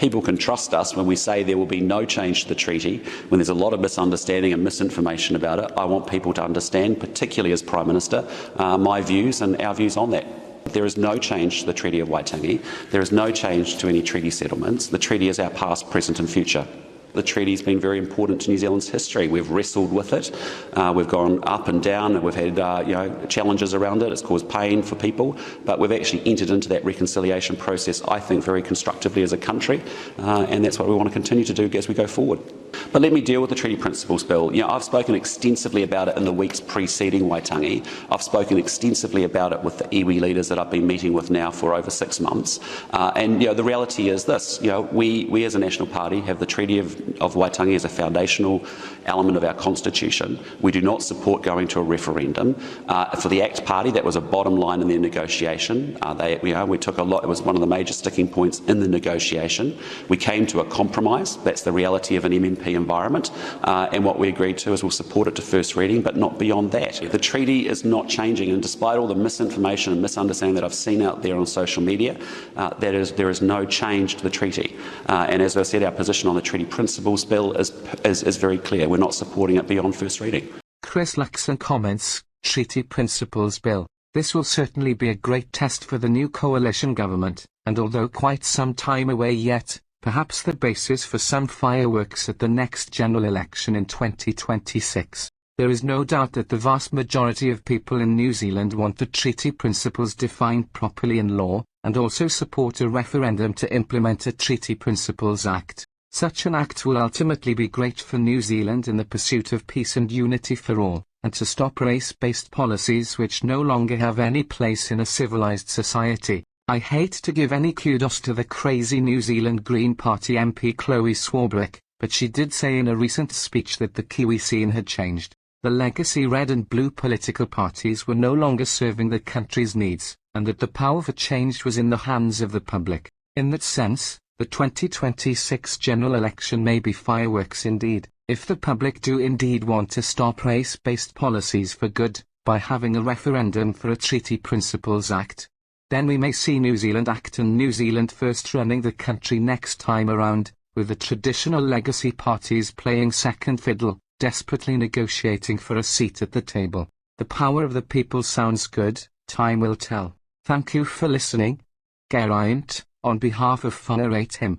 people can trust us when we say there will be no change to the treaty, when there's a lot of misunderstanding and misinformation about it. I want people to understand, particularly as Prime Minister, my views and our views on that. There is no change to the Treaty of Waitangi. There is no change to any treaty settlements. The treaty is our past, present and future. The treaty has been very important to New Zealand's history. We've wrestled with it. We've gone up and down, and we've had challenges around it. It's caused pain for people, but we've actually entered into that reconciliation process, I think, very constructively as a country, and that's what we want to continue to do as we go forward. But let me deal with the Treaty Principles Bill. I've spoken extensively about it in the weeks preceding Waitangi. I've spoken extensively about it with the iwi leaders that I've been meeting with now for over 6 months. And the reality is this: we as a national party have the Treaty of Waitangi as a foundational element of our constitution. We do not support going to a referendum. For the ACT Party, that was a bottom line in their negotiation. We took a lot. It was one of the major sticking points in the negotiation. We came to a compromise. That's the reality of an MMP environment, and what we agreed to is we'll support it to first reading, but not beyond that. The treaty is not changing, and despite all the misinformation and misunderstanding that I've seen out there on social media, there is no change to the treaty. And as I said, our position on the Treaty Principles Bill is very clear. We're not supporting it beyond first reading. Chris Luxon comments, Treaty Principles Bill. This will certainly be a great test for the new coalition government, and although quite some time away yet, perhaps the basis for some fireworks at the next general election in 2026. There is no doubt that the vast majority of people in New Zealand want the treaty principles defined properly in law, and also support a referendum to implement a Treaty Principles Act. Such an act will ultimately be great for New Zealand in the pursuit of peace and unity for all, and to stop race-based policies which no longer have any place in a civilised society. I hate to give any kudos to the crazy New Zealand Green Party MP Chloe Swarbrick, but she did say in a recent speech that the Kiwi scene had changed. The legacy red and blue political parties were no longer serving the country's needs, and that the power for change was in the hands of the public. In that sense, the 2026 general election may be fireworks indeed, if the public do indeed want to stop race-based policies for good, by having a referendum for a Treaty Principles Act. Then we may see New Zealand ACT and New Zealand First running the country next time around, with the traditional legacy parties playing second fiddle, desperately negotiating for a seat at the table. The power of the people sounds good, time will tell. Thank you for listening. Geraint, on behalf of WhangareiTim.